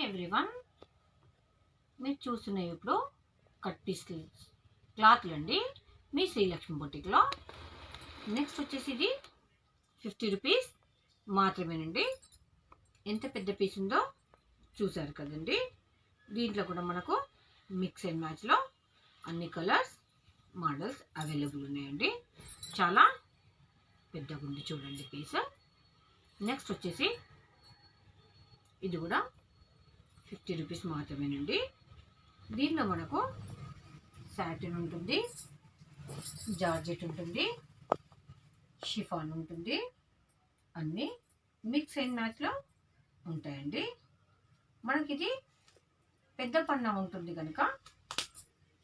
Hi everyone, మీరు చూస్తున్నాయి ఇప్పుడు కట్ పీస్ క్లాత్లు అండి మీ శ్రీలక్ష్మి బొటిక్లో. నెక్స్ట్ వచ్చేసి ఇది 50 రూపీస్ మాత్రమేనండి. ఎంత పెద్ద పీస్ ఉందో చూసారు కదండి. దీంట్లో కూడా మనకు మిక్స్ అండ్ మ్యాచ్లో అన్ని కలర్స్ మోడల్స్ అవైలబుల్ ఉన్నాయండి. చాలా పెద్దగా ఉంది చూడండి పీస్. నెక్స్ట్ వచ్చేసి ఇది కూడా 50 రూపీస్ మాత్రమేనండి. దీనిలో మనకు సాటిన్ ఉంటుంది, జార్జెట్ ఉంటుంది, షిఫాన్ ఉంటుంది, అన్నీ మిక్స్ అండ్ మ్యాచ్లో ఉంటాయండి. మనకి ఇది పెద్ద పన్నా ఉంటుంది కనుక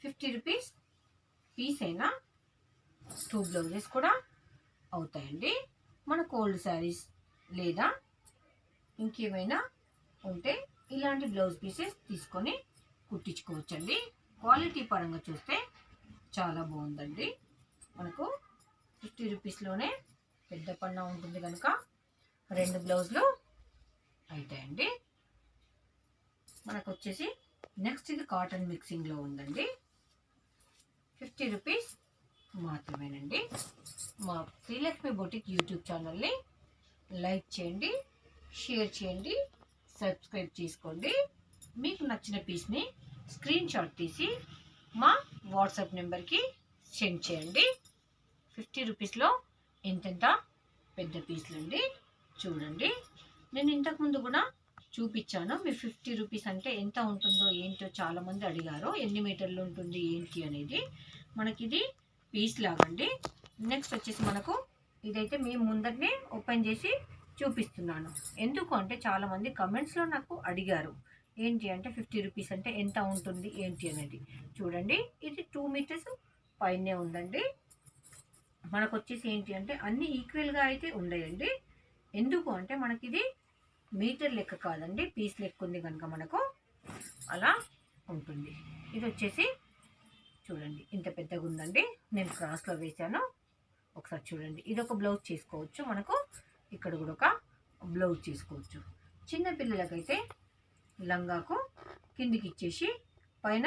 50 రూపీస్ పీస్ అయినా 2 బ్లౌజెస్ కూడా అవుతాయండి. మనకు ఓల్డ్ శారీస్ లేదా ఇంకేమైనా ఉంటే ఇలాంటి బ్లౌజ్ పీసెస్ తీసుకొని కుట్టించుకోవచ్చండి. క్వాలిటీ పరంగా చూస్తే చాలా బాగుందండి. మనకు 50 రూపీస్లోనే పెద్ద పన్నా ఉంటుంది కనుక 2 బ్లౌజులు అవుతాయండి. మనకు వచ్చేసి నెక్స్ట్ ఇది కాటన్ మిక్సింగ్లో ఉందండి. 50 రూపీస్ మాత్రమేనండి. మా శ్రీలక్ష్మి బొటిక్ యూట్యూబ్ ఛానల్ని లైక్ చేయండి, షేర్ చేయండి, సబ్స్క్రైబ్ చేసుకోండి. మీకు నచ్చిన పీస్ని స్క్రీన్ షాట్ తీసి మా వాట్సాప్ నెంబర్కి సెండ్ చేయండి. 50 రూపీస్లో ఎంతెంత పెద్ద పీస్లు అండి. చూడండి, నేను ఇంతకుముందు కూడా చూపించాను. మీరు 50 రూపీస్ అంటే ఎంత ఉంటుందో ఏంటో చాలామంది అడిగారు, ఎన్ని మీటర్లు ఉంటుంది ఏంటి అనేది. మనకి ఇది పీస్ లాగండి. నెక్స్ట్ వచ్చేసి మనకు ఇదైతే మేము ముందరనే ఓపెన్ చేసి చూపిస్తున్నాను. ఎందుకు అంటే చాలామంది కమెంట్స్లో నాకు అడిగారు ఏంటి అంటే 50 రూపీస్ అంటే ఎంత ఉంటుంది ఏంటి అనేది. చూడండి, ఇది 2 మీటర్స్ పైనే ఉందండి. మనకు వచ్చేసి ఏంటి అంటే అన్నీ ఈక్వల్గా అయితే ఉండయండి. ఎందుకు అంటే మనకి ఇది మీటర్ లెక్క కాదండి, పీస్ లెక్క ఉంది కనుక మనకు అలా ఉంటుంది. ఇది వచ్చేసి చూడండి ఇంత పెద్దగా ఉందండి. నేను క్రాస్లో వేసాను, ఒకసారి చూడండి. ఇది ఒక బ్లౌజ్ చేసుకోవచ్చు. మనకు ఇక్కడ కూడా ఒక బ్లౌజ్ చేసుకోవచ్చు. చిన్న పిల్లలకైతే లంగాకు కిందికి ఇచ్చేసి పైన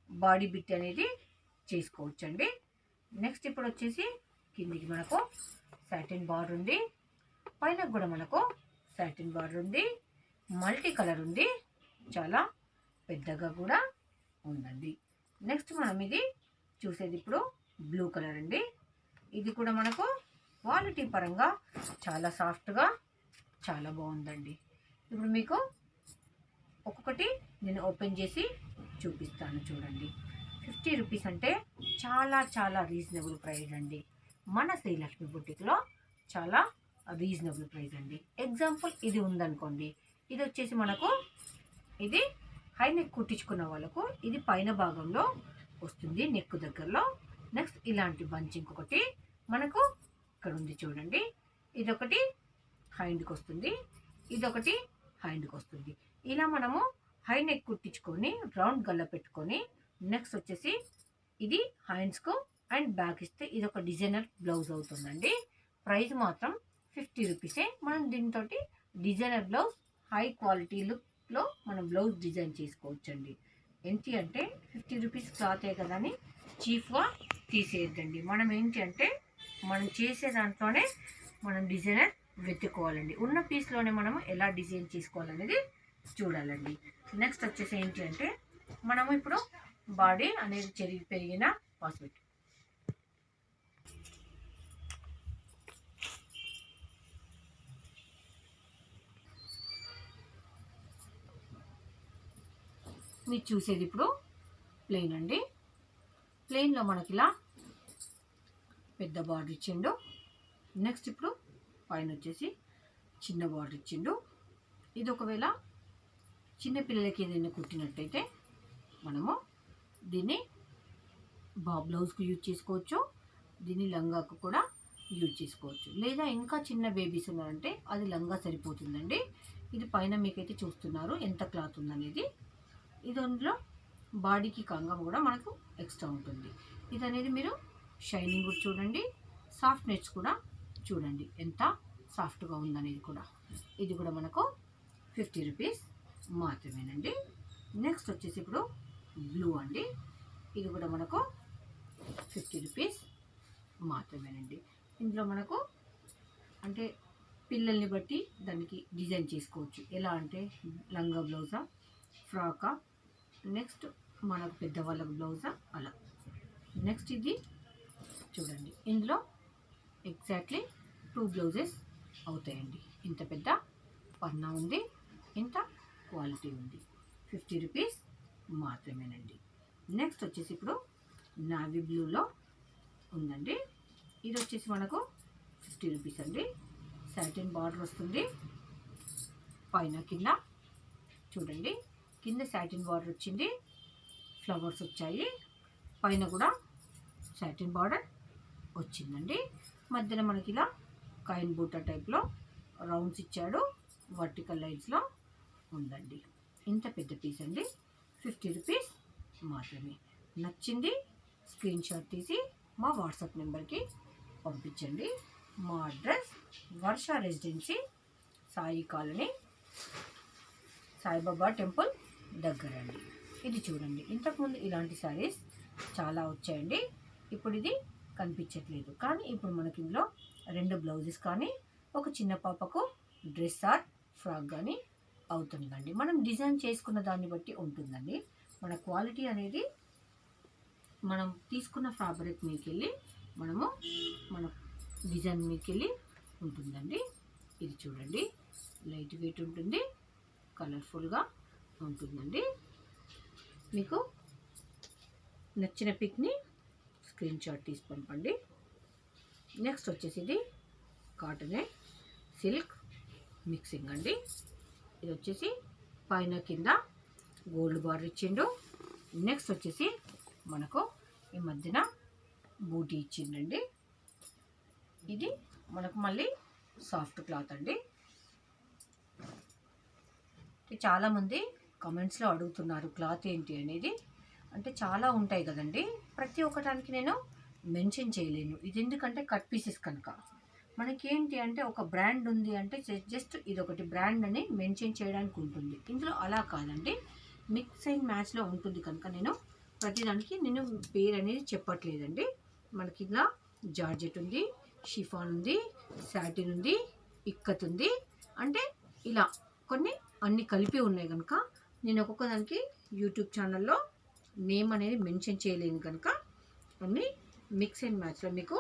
బాడీ బిట్ అనేది చేసుకోవచ్చు అండి. నెక్స్ట్ ఇప్పుడు వచ్చేసి కిందికి మనకు సాటిన్ బార్డర్ ఉంది, పైన కూడా మనకు సాటిన్ బార్డర్ ఉంది, మల్టీ కలర్ ఉంది, చాలా పెద్దగా కూడా ఉందండి. నెక్స్ట్ మనం ఇది చూసేది ఇప్పుడు బ్లూ కలర్ అండి. ఇది కూడా మనకు క్వాలిటీ పరంగా చాలా సాఫ్ట్గా చాలా బాగుందండి. ఇప్పుడు మీకు ఒక్కొక్కటి నేను ఓపెన్ చేసి చూపిస్తాను. చూడండి, 50 రూపీస్ అంటే చాలా చాలా రీజనబుల్ ప్రైస్ అండి. మన శ్రీలక్ష్మి బుటిక్లో చాలా రీజనబుల్ ప్రైస్ అండి. ఎగ్జాంపుల్ ఇది ఉందనుకోండి, ఇది వచ్చేసి మనకు ఇది హై నెక్ కుట్టించుకున్న వాళ్ళకు ఇది పైన భాగంలో వస్తుంది, నెక్ దగ్గరలో. నెక్స్ట్ ఇలాంటి బంచ్ ఇంకొకటి మనకు ఇక్కడ ఉంది చూడండి. ఇదొకటి హ్యాండ్కి వస్తుంది, ఇదొకటి హ్యాండ్కి వస్తుంది. ఇలా మనము హై నెక్ కుట్టించుకొని రౌండ్ గల్ల పెట్టుకొని నెక్స్ట్ వచ్చేసి ఇది హ్యాండ్స్కు అండ్ బ్యాక్ ఇస్తే ఇది ఒక డిజైనర్ బ్లౌజ్ అవుతుందండి. ప్రైస్ మాత్రం 50 రూపీసే. మనం దీంతో డిజైనర్ బ్లౌజ్ హై క్వాలిటీ లుక్లో మనం బ్లౌజ్ డిజైన్ చేసుకోవచ్చండి. ఏంటి అంటే 50 రూపీస్ క్లాతే కదా అని చీఫ్గా తీసేయద్దండి. మనం ఏంటి అంటే మనం చేసే దాంట్లోనే మనం డిజైనర్ వెతుక్కోవాలండి. ఉన్న పీస్లోనే మనము ఎలా డిజైన్ చేసుకోవాలనేది చూడాలండి. నెక్స్ట్ వచ్చేసి ఏంటి అంటే మనము ఇప్పుడు బాడీ అనేది చెరిగి పెరిగిన పాస్పెట్ మీరు చూసేది ఇప్పుడు ప్లెయిన్ అండి. ప్లెయిన్లో మనకి ఇలా పెద్ద బార్డర్ ఇచ్చిండు. నెక్స్ట్ ఇప్పుడు పైన వచ్చేసి చిన్న బార్డర్ ఇచ్చిండు. ఇది ఒకవేళ చిన్నపిల్లలకి ఏదైనా కుట్టినట్టయితే మనము దీన్ని బ్లౌజ్కి యూజ్ చేసుకోవచ్చు, దీన్ని లంగాకు కూడా యూజ్ చేసుకోవచ్చు. లేదా ఇంకా చిన్న బేబీస్ ఉన్నారంటే అది లంగా సరిపోతుందండి. ఇది పైన మీకైతే చూస్తున్నారు ఎంత క్లాత్ ఉందనేది. ఇది అందులో బాడీకి కంగం కూడా మనకు ఎక్స్ట్రా ఉంటుంది. ఇది అనేది మీరు షైనింగ్ కూడా చూడండి, సాఫ్ట్నెస్ కూడా చూడండి ఎంత సాఫ్ట్గా ఉందనేది కూడా. ఇది కూడా మనకు 50 రూపీస్ మాత్రమేనండి. నెక్స్ట్ వచ్చేసి ఇప్పుడు బ్లూ అండి. ఇది కూడా మనకు 50 రూపీస్ మాత్రమేనండి. ఇందులో మనకు అంటే పిల్లల్ని బట్టి దానికి డిజైన్ చేసుకోవచ్చు. ఎలా అంటే లంగా బ్లౌజా, ఫ్రాకా, నెక్స్ట్ మనకు పెద్దవాళ్ళకు బ్లౌజా అలా. నెక్స్ట్ ఇది చూడండి, ఇందులో ఎగ్జాక్ట్లీ 2 బ్లౌజెస్ అవుతాయండి. ఇంత పెద్ద పన్నా ఉంది, ఇంత క్వాలిటీ ఉంది. 50 రూపీస్ మాత్రమేనండి. నెక్స్ట్ వచ్చేసి ఇప్పుడు నావీ బ్లూలో ఉందండి. ఇది వచ్చేసి మనకు 50 రూపీస్ అండి. సాటిన్ బార్డర్ వస్తుంది పైన కింద. చూడండి, కింద సాటిన్ బార్డర్ వచ్చింది, ఫ్లవర్స్ వచ్చాయి, పైన కూడా సాటిన్ బార్డర్ వచ్చిందండి. మధ్యలో మనకి ఇలా కాయిన్ బూటా టైప్లో రౌండ్స్ ఇచ్చాడు, వర్టికల్ లైన్స్లో ఉందండి. ఇంత పెద్ద పీస్ అండి, 50 రూపీస్ మాత్రమే. నచ్చింది స్క్రీన్ షాట్ తీసి మా వాట్సాప్ నెంబర్కి పంపించండి. మా address Varsha residency, Sai colony, Saibaba temple దగ్గర అండి. ఇది చూడండి, ఇంతకుముందు ఇలాంటి శారీస్ చాలా వచ్చాయండి. ఇప్పుడు ఇది కనిపించట్లేదు, కానీ ఇప్పుడు మనకి ఇందులో 2 బ్లౌజెస్ కానీ ఒక చిన్న పాపకు డ్రెస్ ఆర్ ఫ్రాక్ కానీ అవుతుందండి. మనం డిజైన్ చేసుకున్న దాన్ని బట్టి ఉంటుందండి. మన క్వాలిటీ అనేది మనం తీసుకున్న ఫ్యాబ్రిక్ మీదకి వెళ్ళి మనము మన డిజైన్ మీదకి వెళ్ళి ఉంటుందండి. ఇది చూడండి, లైట్ వెయిట్ ఉంటుంది, కలర్ఫుల్గా ఉంటుందండి. మీకు నచ్చిన పిక్ని స్క్రీన్ షాట్ తీసి పంపండి. నెక్స్ట్ వచ్చేసి ఇది కాటనే సిల్క్ మిక్సింగ్ అండి. ఇది వచ్చేసి పైన కింద గోల్డ్ బార్ ఇచ్చిండు. నెక్స్ట్ వచ్చేసి మనకు ఈ మధ్యన బూటీ ఇచ్చిండండి. ఇది మనకు మళ్ళీ సాఫ్ట్ క్లాత్ అండి. చాలామంది కమెంట్స్లో అడుగుతున్నారు క్లాత్ ఏంటి అనేది. అంటే చాలా ఉంటాయి కదండి, ప్రతి ఒక్కటానికి నేను మెన్షన్ చేయలేను. ఇది ఎందుకంటే కట్ పీసెస్ కనుక. మనకేంటి అంటే ఒక బ్రాండ్ ఉంది అంటే జస్ట్ ఇదొకటి బ్రాండ్ అని మెన్షన్ చేయడానికి ఉంటుంది. ఇందులో అలా కాదండి, మిక్స్ అండ్ మ్యాచ్లో ఉంటుంది కనుక నేను ప్రతిదానికి నేను పేరు అనేది చెప్పట్లేదండి. మనకి ఇలా జార్జెట్ ఉంది, షిఫాన్ ఉంది, సాటిన్ ఉంది, ఇక్కత్ ఉంది, అంటే ఇలా కొన్ని అన్నీ కలిపి ఉన్నాయి కనుక నేను ఒక్కొక్క దానికి యూట్యూబ్ ఛానల్లో నేమ్ అనేది మెన్షన్ చేయలేను కనుక అన్నీ మిక్స్ అండ్ మ్యాచ్లో మీకు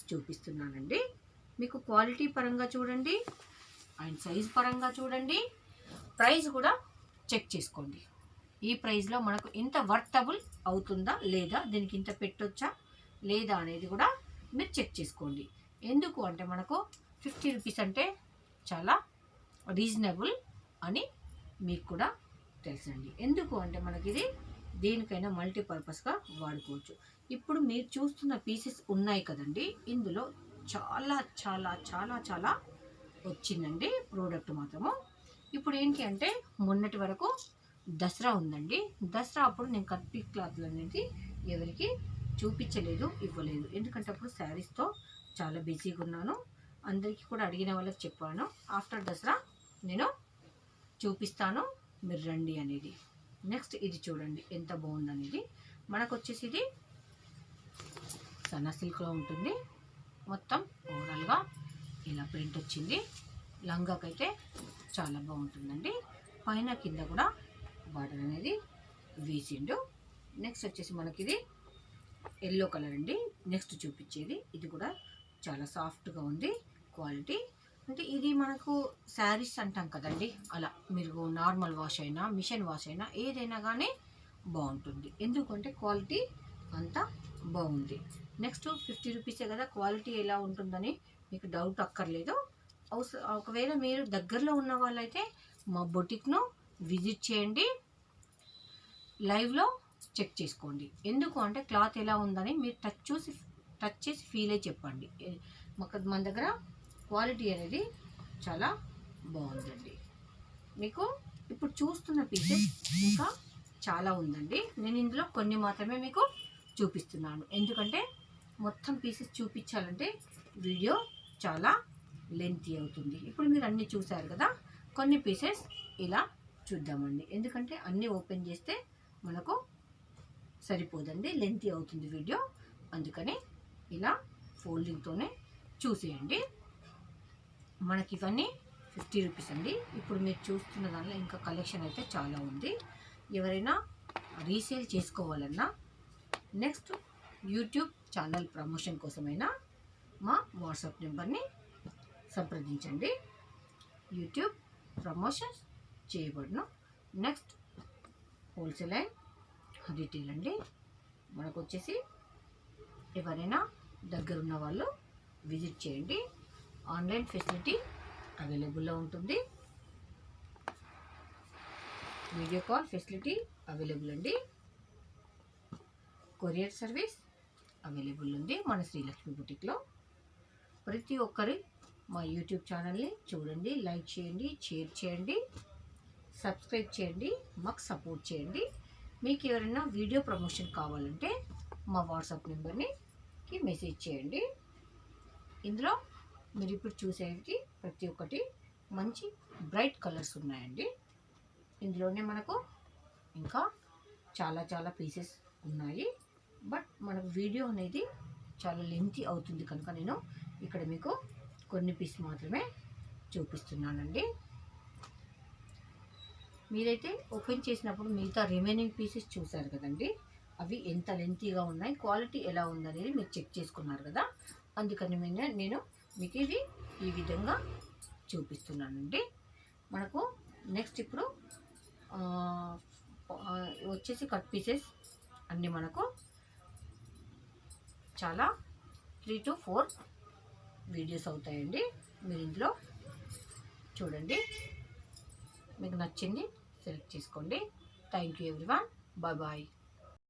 చూపిస్తున్నానండి. మీకు క్వాలిటీ పరంగా చూడండి అండ్ సైజ్ పరంగా చూడండి, ప్రైస్ కూడా చెక్ చేసుకోండి. ఈ ప్రైస్లో మనకు ఇంత వర్తబుల్ అవుతుందా లేదా, దీనికి ఇంత పెట్టొచ్చా లేదా అనేది కూడా మీరు చెక్ చేసుకోండి. ఎందుకు అంటే మనకు 50 రూపీస్ అంటే చాలా రీజనబుల్ అని మీకు కూడా తెలుసండి. ఎందుకు అంటే మనకి ఇది దేనికైనా మల్టీపర్పస్గా వాడుకోవచ్చు. ఇప్పుడు మీరు చూస్తున్న పీసెస్ ఉన్నాయి కదండి, ఇందులో చాలా చాలా చాలా చాలా వచ్చిందండి ప్రోడక్ట్ మాత్రము. ఇప్పుడు ఏంటి అంటే మొన్నటి వరకు దసరా ఉందండి. దసరా అప్పుడు నేను కట్ పీస్ క్లాత్లు అనేది ఎవరికి చూపించలేదు, ఇవ్వలేదు. ఎందుకంటే అప్పుడు శారీస్తో చాలా బిజీగా ఉన్నాను. అందరికీ కూడా అడిగిన వాళ్ళకి చెప్పాను ఆఫ్టర్ దసరా నేను చూపిస్తాను, మీరు రండి అనేది. నెక్స్ట్ ఇది చూడండి ఎంత బాగుందనేది. మనకు వచ్చేసి ఇది సన్నా సిల్క్లో ఉంటుంది. మొత్తం ఓవరాల్గా ఇలా ప్రింట్ వచ్చింది. లంగాకైతే చాలా బాగుంటుందండి. పైన కింద కూడా బార్డర్ అనేది వేసిండు. నెక్స్ట్ వచ్చేసి మనకి ఇది ఎల్లో కలర్ అండి. నెక్స్ట్ చూపించేది ఇది కూడా చాలా సాఫ్ట్గా ఉంది క్వాలిటీ. అంటే ఇది మనకు శారీస్ అంటాం కదండి, అలా మీరు నార్మల్ వాష్ అయినా మిషన్ వాష్ అయినా ఏదైనా కానీ బాగుంటుంది. ఎందుకంటే క్వాలిటీ అంతా బాగుంది. నెక్స్ట్ 50 రూపీసే కదా, క్వాలిటీ ఎలా ఉంటుందని మీకు డౌట్ అక్కర్లేదు. ఒకవేళ మీరు దగ్గరలో ఉన్న వాళ్ళైతే మా బొటిక్ను విజిట్ చేయండి, లైవ్లో చెక్ చేసుకోండి. ఎందుకు అంటే క్లాత్ ఎలా ఉందని మీరు టచ్ చేసి ఫీల్ అయ్యి చెప్పండి. మన దగ్గర క్వాలిటీ అనేది చాలా బాగుందండి. మీకు ఇప్పుడు చూస్తున్న పీసెస్ ఇంకా చాలా ఉందండి. నేను ఇందులో కొన్ని మాత్రమే మీకు చూపిస్తున్నాను. ఎందుకంటే మొత్తం పీసెస్ చూపించాలంటే వీడియో చాలా లెంతీ అవుతుంది. ఇప్పుడు మీరు అన్నీ చూసారు కదా, కొన్ని పీసెస్ ఇలా చూద్దామండి. ఎందుకంటే అన్నీ ఓపెన్ చేస్తే మనకు సరిపోదండి, లెంతీ అవుతుంది వీడియో. అందుకని ఇలా ఫోల్డింగ్తోనే చూసేయండి. మనకి ఇవన్నీ 50 రూపీస్ అండి. ఇప్పుడు మీరు చూస్తున్న దానిలో ఇంకా కలెక్షన్ అయితే చాలా ఉంది. ఎవరైనా రీసేల్ చేసుకోవాలన్నా, నెక్స్ట్ యూట్యూబ్ ఛానల్ ప్రమోషన్ కోసమైనా మా వాట్సాప్ నెంబర్ని సంప్రదించండి. యూట్యూబ్ ప్రమోషన్స్ చేయబడును. నెక్స్ట్ హోల్సేల్ అండ్ రిటైల్ అండి. మనకు వచ్చేసి ఎవరైనా దగ్గర ఉన్న వాళ్ళు విజిట్ చేయండి. ఆన్లైన్ ఫెసిలిటీ అవైలబుల్లో ఉంటుంది. వీడియో కాల్ ఫెసిలిటీ అవైలబుల్ అండి. కొరియర్ సర్వీస్ అవైలబుల్ ఉంది మన శ్రీలక్ష్మి బుటిక్లో. ప్రతి ఒక్కరు మా యూట్యూబ్ ఛానల్ని చూడండి, లైక్ చేయండి, షేర్ చేయండి, సబ్స్క్రైబ్ చేయండి, మాకు సపోర్ట్ చేయండి. మీకు ఎవరైనా వీడియో ప్రమోషన్ కావాలంటే మా వాట్సాప్ నెంబర్ని మెసేజ్ చేయండి. ఇందులో మీరు ఇప్పుడు చూసేది ప్రతి ఒక్కటి మంచి బ్రైట్ కలర్స్ ఉన్నాయండి. ఇందులోనే మనకు ఇంకా చాలా పీసెస్ ఉన్నాయి. బట్ మనకు వీడియో అనేది చాలా లెంతీ అవుతుంది కనుక నేను ఇక్కడ మీకు కొన్ని పీస్ మాత్రమే చూపిస్తున్నానండి. మీరైతే ఓపెన్ చేసినప్పుడు మిగతా రిమైనింగ్ పీసెస్ చూసారు కదండి, అవి ఎంత లెంతీగా ఉన్నాయి, క్వాలిటీ ఎలా ఉందనేది మీరు చెక్ చేసుకున్నారు కదా. అందుకని నేను మీకు ఇది ఈ విధంగా చూపిస్తున్నానండి. మనకు నెక్స్ట్ ఇప్పుడు వచ్చేసి కట్ పీసెస్ అన్నీ మనకు చాలా 3 to 4 వీడియోస్ అవుతాయండి. మీరు ఇందులో చూడండి, మీకు నచ్చింది సెలెక్ట్ చేసుకోండి. Thank you everyone, bye bye.